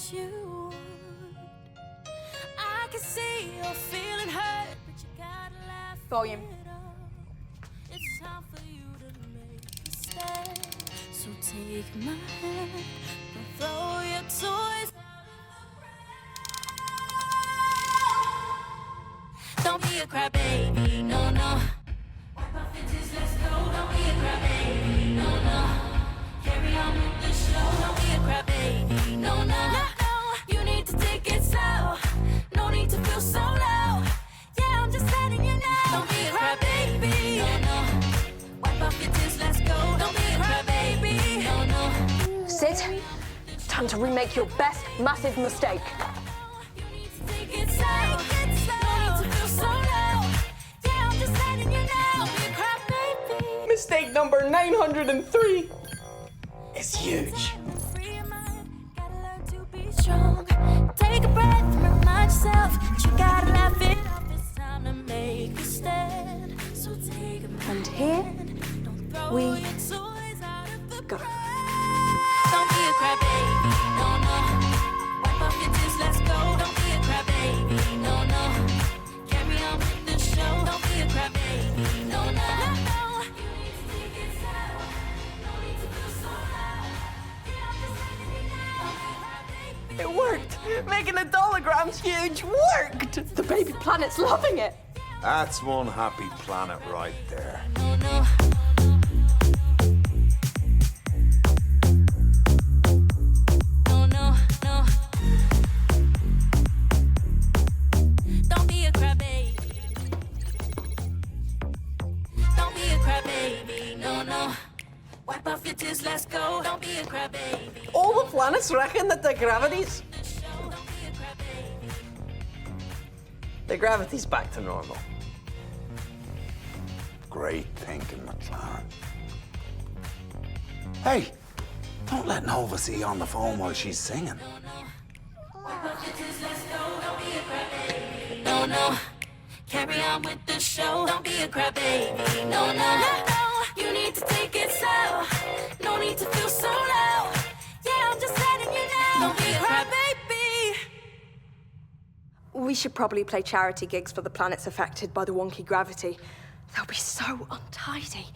wish you would. I can see you're feeling hurt, but you gotta laugh. Volume. it off. It's time for you to make a stand. So take my hand, don't throw your toys out of the pram. Don't be a crybaby, no, no. Wipe off your tears, let's go. Don't be a crybaby, no, no. Carry on with the show. Don't be a crybaby, no, no, no. You need to take it slow. No need to feel so low. Yeah, I'm just letting you know. Don't be a crybaby, no, no. Wipe off your tears, let's go. Don't be a crybaby, no, no. Sid, time to remake your best massive mistake. You need to take it slow. No need to feel so low. Yeah, I'm just letting you know. Don't be a crybaby. Mistake number 903 is huge. Free your mind, gotta learn to be strong. Take a breath and remind yourself that you gotta laugh it off. It's time to make a stand. So take a breath. And here Don't throw we your toys out of the go. pram. Don't be a crybaby, no, no. Wipe off your tears, let's go. Don't be a crybaby, no, no. Carry on with the show. Don't be a crybaby, no, no, no. You need to take it slow. No need to feel so loud. Yeah, I'm just letting you know. Don't be a crybaby. It worked. Making the holograms huge worked. The baby planet's loving it. That's one happy planet right there. No, no. No, no, no. Don't be a crybaby. Don't be a crybaby. No, no. Wipe off your tears, let's go. Don't be a crybaby. All the planets reckon that the gravity's... Don't be a crybaby. The gravity's back to normal. Great thinking, McLaren. Hey, don't let Nova see you on the phone while she's singing. Wipe off your tears, let's go. Don't be a crybaby. No, no. Carry on with the show. Don't be a crybaby. No, no, no. You need to take it slow. No need to feel so low. Yeah, I'm just letting you know. Don't be a crybaby. We should probably play charity gigs for the planets affected by the wonky gravity. They'll be so untidy.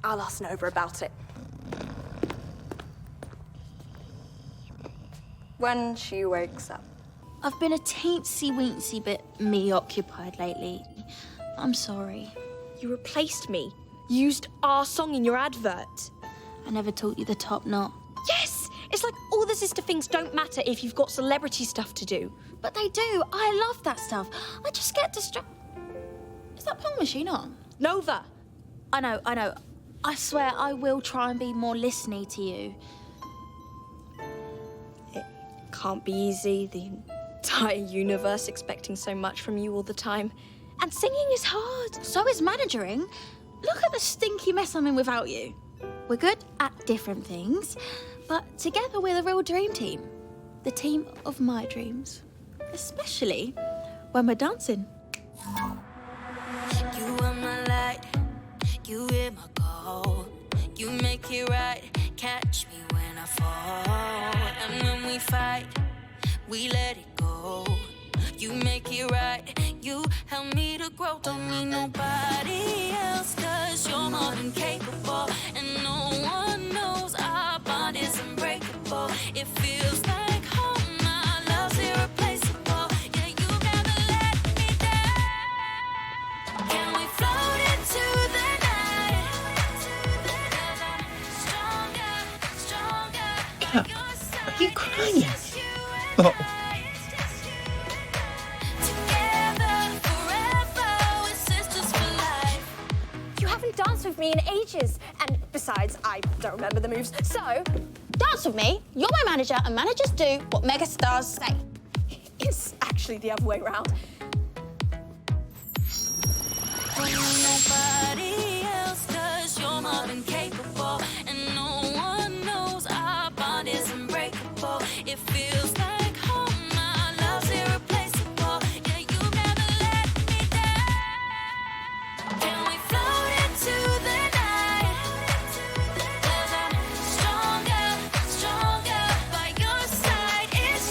I'll ask Nova about it. When she wakes up. I've been a teensy-weensy bit me-occupied lately. I'm sorry. You replaced me. Used our song in your advert. I never taught you the top knot. Yes! It's like all the sister things don't matter if you've got celebrity stuff to do. But they do. I love that stuff. I just get distracted. Is that pong machine on? Nova! I know. I swear I will try and be more listening to you. It can't be easy, the entire universe expecting so much from you all the time. And singing is hard. So is managing. Look at the stinky mess I'm in without you. We're good at different things, but together we're the real dream team. The team of my dreams. Especially when we're dancing. You are my light. You hear my call. You make it right. Catch me when I fall. And when we fight, we let it go. You make it right. You help me to grow. Don't need nobody else, 'cause you're more than capable. And no one knows our bond is unbreakable. It feels like home. My love's irreplaceable. Yeah, you never let me down. Can we float into the night? 'Cause I'm stronger, stronger by your side. Are you crying? It's just you and Oh. I. Together forever, we're sisters for life. You haven't danced with me in ages. And besides, I don't remember the moves. So, Dance with me. You're my manager, and managers do what megastars say. it's actually the other way around. Don't need nobody else, 'cause you're more than capable. And no one knows our bond is unbreakable. It feels like home. My love's irreplaceable. Yeah, you never let me down. Can we float into the night? 'Cause I'm stronger, stronger by your side. It's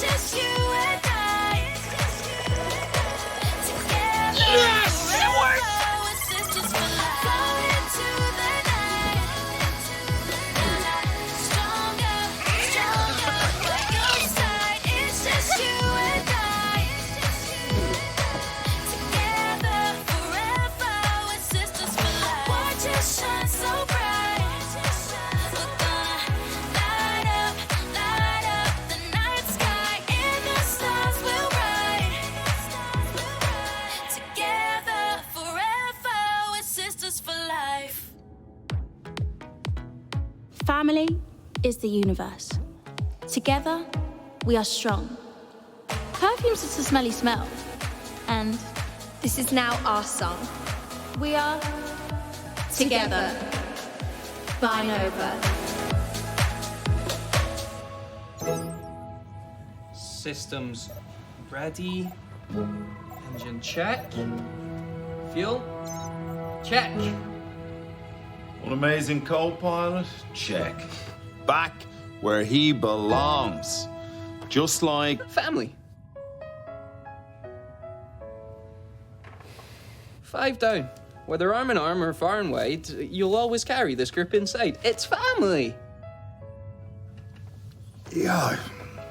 family is the universe. Together, we are strong. Perfume's just a smelly smell. And This is now our song. we are together. By Nova. Systems ready. Engine check. Fuel check. An amazing co-pilot? Check. Back where he belongs. Just like... Family. 5 down. Whether arm in arm or far and wide, you'll always carry this group inside. It's family. Yeah, I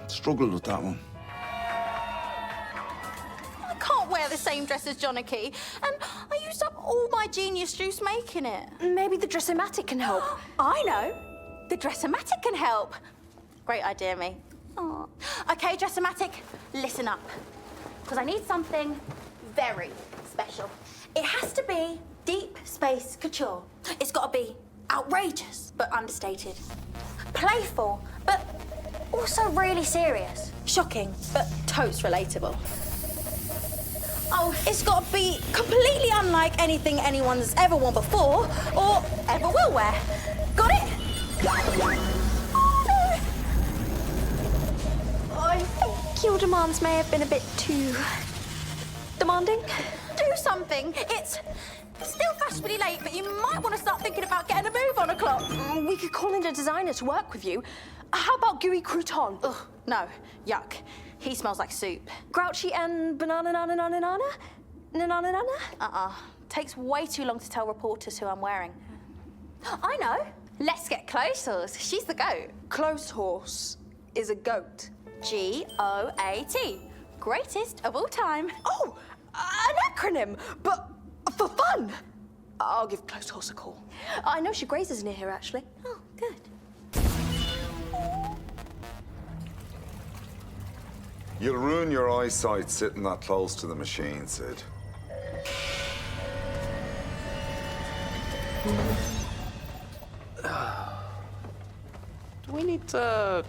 struggled with that one. I can't wear the same dress as Johnny, and I used up all my genius juice making it. Maybe the Dressomatic can help. I know. The Dressomatic can help. Great idea, me. Aw. Okay, Dressomatic, listen up. Because I need something very special. It has to be deep space couture. It's got to be outrageous, but understated. Playful, but also really serious. Shocking, but totes relatable. Oh, it's got to be completely unlike anything anyone's ever worn before or ever will wear. Got it? I think your demands may have been a bit too demanding. Do something. It's still fashionably late, but you might want to start thinking about getting a move on a clock. We could call in a designer to work with you. How about Gooey Crouton? Ugh, no, yuck. He smells like soup. Grouchy and banana nana nana nana? Nana nana? Takes way too long to tell reporters who I'm wearing. I know. Let's get close horse. She's the goat. Close horse is a goat. GOAT. Greatest of all time. Oh, an acronym, but for fun. I'll give Close Horse a call. I know she grazes near here, actually. Oh, good. You'll ruin your eyesight sitting that close to the machine, Sid. Do we need to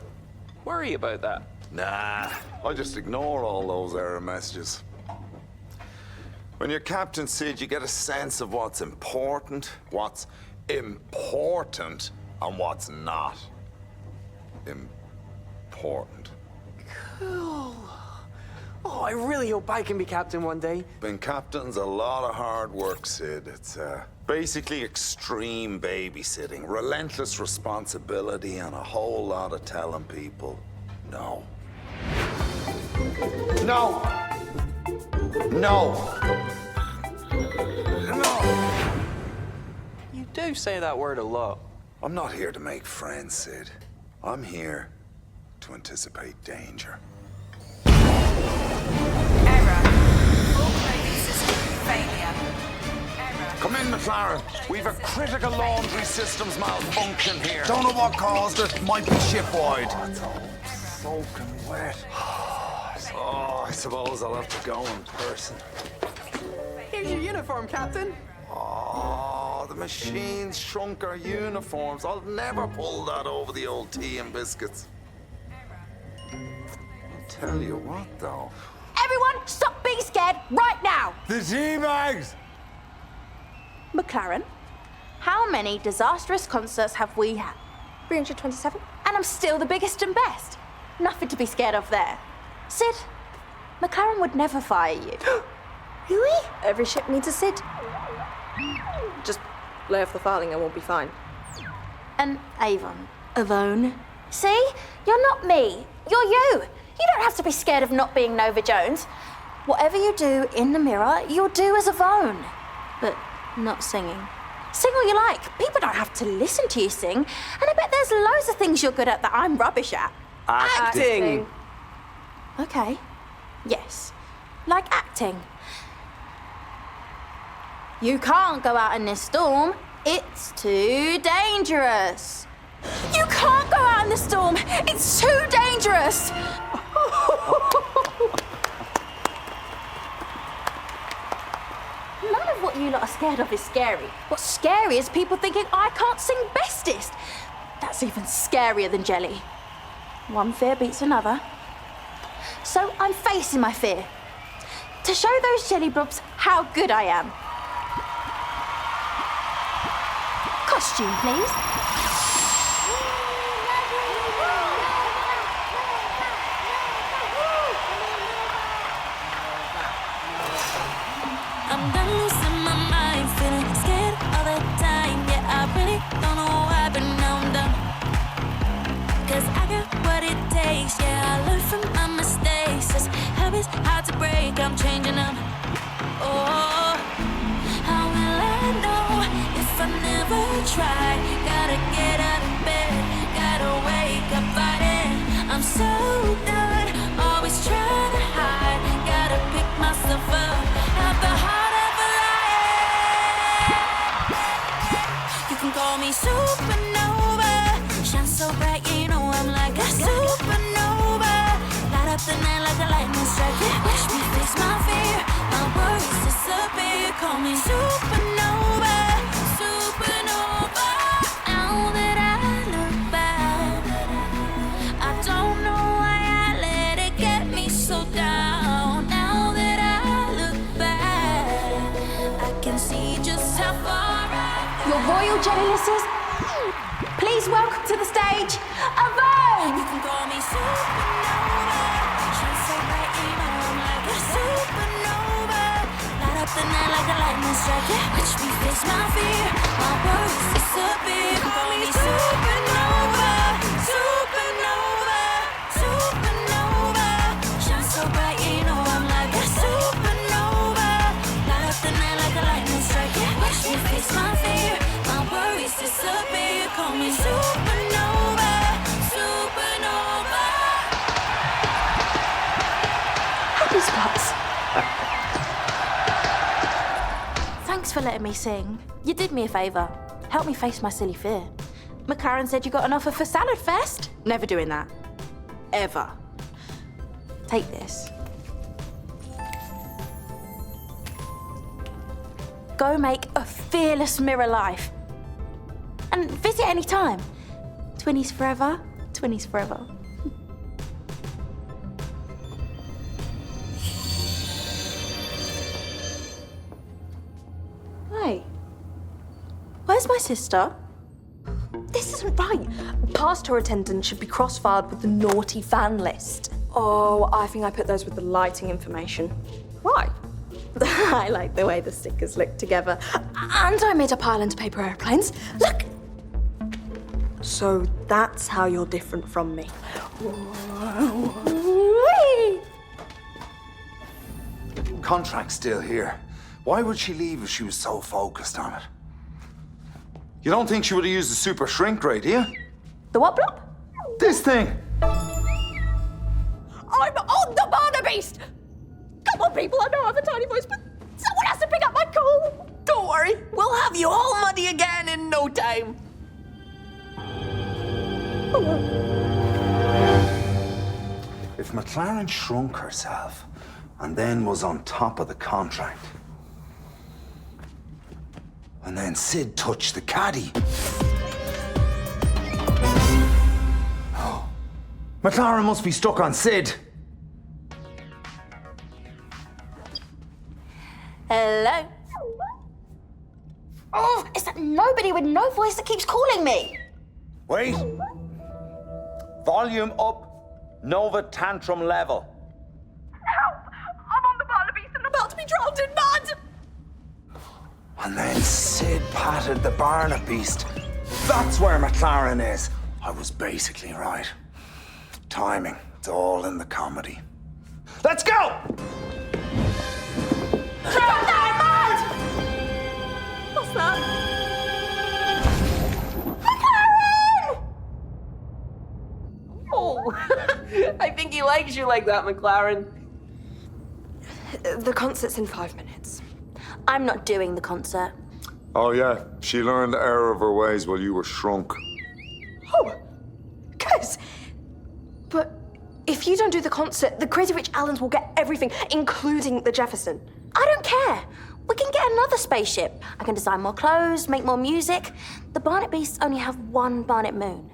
worry about that? Nah, I just ignore all those error messages. When you're Captain Sid, you get a sense of what's important, and what's not important. Cool. Oh, I really hope I can be captain one day. Being captain's a lot of hard work, Sid. It's basically extreme babysitting, relentless responsibility, and a whole lot of telling people no. No! No! No! You do say that word a lot. I'm not here to make friends, Sid. I'm here to anticipate danger. Error. Full clothing system failure. Error. Come in, McLaren. We've a critical laundry systems malfunction here. Don't know what caused it. Might be shipwide. Oh, it's all soaking wet. Oh, I suppose I'll have to go in person. Here's your uniform, Captain. Oh, the machines shrunk our uniforms. I'll never pull that over the old tea and biscuits. I'll tell you what, though. Everyone, stop being scared right now. The tea bags! McLaren, how many disastrous concerts have we had? 327? And I'm still the biggest and best. Nothing to be scared of there. Sid, McLaren would never fire you. Really? Every ship needs a Sid. Just lay off the filing and we'll be fine. And Avon. See? You're not me. You're you. You don't have to be scared of not being Nova Jones. Whatever you do in the mirror, you'll do as Avon. But not singing. Sing all you like. People don't have to listen to you sing. And I bet there's loads of things you're good at that I'm rubbish at. Acting. Okay. Yes. Like acting. You can't go out in this storm. It's too dangerous. You can't go out in the storm. It's too dangerous. None of what you lot are scared of is scary. What's scary is people thinking I can't sing bestest. That's even scarier than jelly. One fear beats another. So I'm facing my fear. To show those jelly blobs how good I am. Costume, please. I'm done losing my mind, feeling scared all the time. Yeah, I really don't know why, but now I'm done. 'Cause I got what it takes, yeah, I learned from my mistakes. This habit's hard to break, I'm changing them. Oh, how will I know if I never try? Gotta get out of bed, gotta wake up fighting. I'm so done, always trying to hide. Gotta pick myself up, have the heart of a lion. You can call me supernova, shine so bright, you know I'm like a supernova. Light up the night like a lightning strike. Yeah, watch me face my fear, my worries disappear. Call me supernova, supernova. Now that I look back, I don't know why I let it get me so down. Now that I look back, I can see just how far Your royal jellylesses, please welcome to the stage, Avon! you can call me supernova. Shine so bright, you know I'm like a supernova. Light up the night like a lightning strike. Yeah, watch me face my fear, my worries disappear. Call me supernova, supernova, supernova. Shine so bright, you know I'm like a supernova. Light up the night like a lightning strike. Yeah, watch me face my fear, my worries disappear. Call me supernova, supernova. Happy spots. Thanks for letting me sing. You did me a favour. Helped me face my silly fear. McLaren said you got an offer for Salad Fest. Never doing that. Ever. Take this. Go make a fearless mirror life. And visit any time. Twinnies forever, twinnies forever. Hey, where's my sister? This isn't right. Past tour attendance should be cross-filed with the naughty fan list. Oh, I think I put those with the lighting information. Why? I like the way the stickers look together. And I made a pile of paper airplanes. Look! So that's how you're different from me. Contract's still here. Why would she leave if she was so focused on it? You don't think she would have used the super shrink ray, do you? The what blob? This thing! I'm on the Barner Beast! Come on, people, I know I have a tiny voice, but someone has to pick up my call. Don't worry, we'll have you all muddy again in no time. If McLaren shrunk herself and then was on top of the contract, and then Sid touched the caddy. Oh, McLaren must be stuck on Sid. Hello? Oh, is that nobody with no voice that keeps calling me? Wait. Volume up. Nova tantrum level. Help! I'm on the Barner Beast and about to be drowned in mud! And then Sid patted the Barner Beast. That's where McLaren is. I was basically right. Timing, it's all in the comedy. Let's go! What's that? Oh, I think he likes you like that, McLaren. The concert's in 5 minutes. I'm not doing the concert. Oh, yeah. She learned the error of her ways while you were shrunk. Oh, guys. But if you don't do the concert, the Crazy Rich Allens will get everything, including the Jefferson. I don't care. We can get another spaceship. I can design more clothes, make more music. The Barnet Beasts only have one Barnet Moon.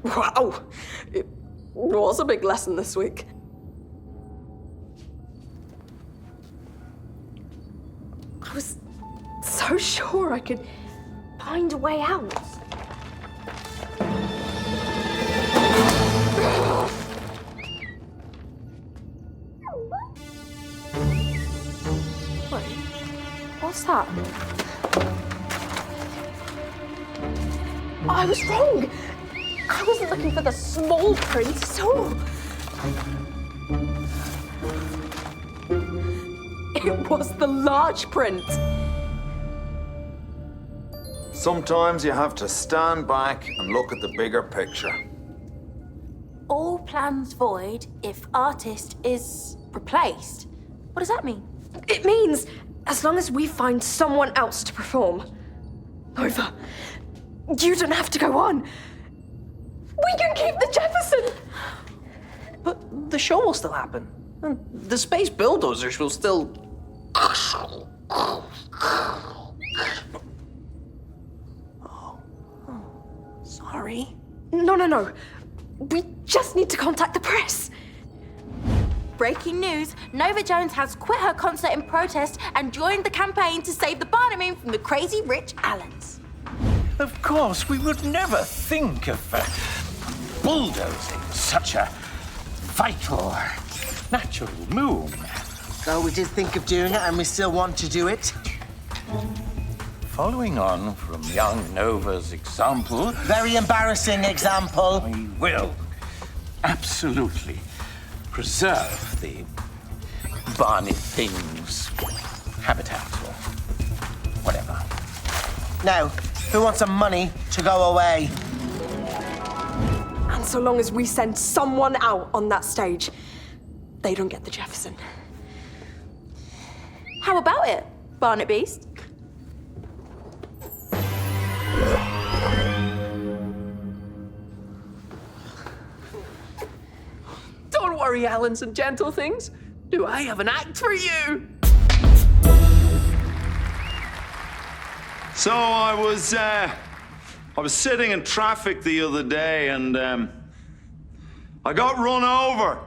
Wow. It was a big lesson this week. I was so sure I could find a way out. Wait, what's that? I was wrong. I wasn't looking for the small print at all. It was the large print. Sometimes you have to stand back and look at the bigger picture. All plans void if artist is replaced. What does that mean? It means as long as we find someone else to perform. Nova, you don't have to go on. We can keep the Jefferson. But the show will still happen. And the space bulldozers will still... Sorry. No. We just need to contact the press. Breaking news, Nova Jones has quit her concert in protest and joined the campaign to save the Barnet Moon from the crazy rich Allens. Of course, we would never think of bulldozing such a vital, natural moon. Though we did think of doing it and we still want to do it. Following on from young Nova's example, Very embarrassing example. we will absolutely preserve the Barnet Things habitat or whatever. Now, who wants some money to go away? And so long as we send someone out on that stage, they don't get the Jefferson. How about it, Barnet Beast? Don't worry, Allens and gentle things. Do I have an act for you? So I was sitting in traffic the other day and I got run over.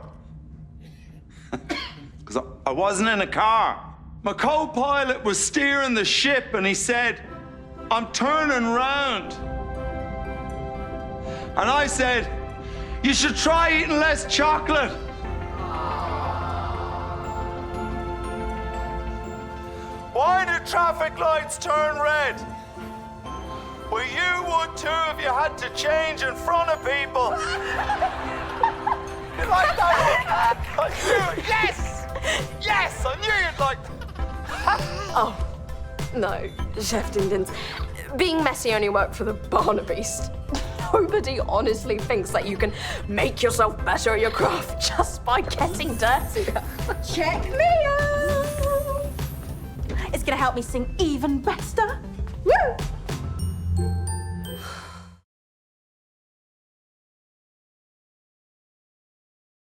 Because I wasn't in a car. My co-pilot was steering the ship and he said, "I'm turning round." And I said, "You should try eating less chocolate." Why do traffic lights turn red? Well, you would too if you had to change in front of people. You like that? I knew it. Yes! Yes! I knew you'd like that. Oh, no, Chef Dindins. Being messy only worked for the Barnet Beast. Nobody honestly thinks that you can make yourself better at your craft just by getting dirtier. Check me out! It's gonna help me sing even better.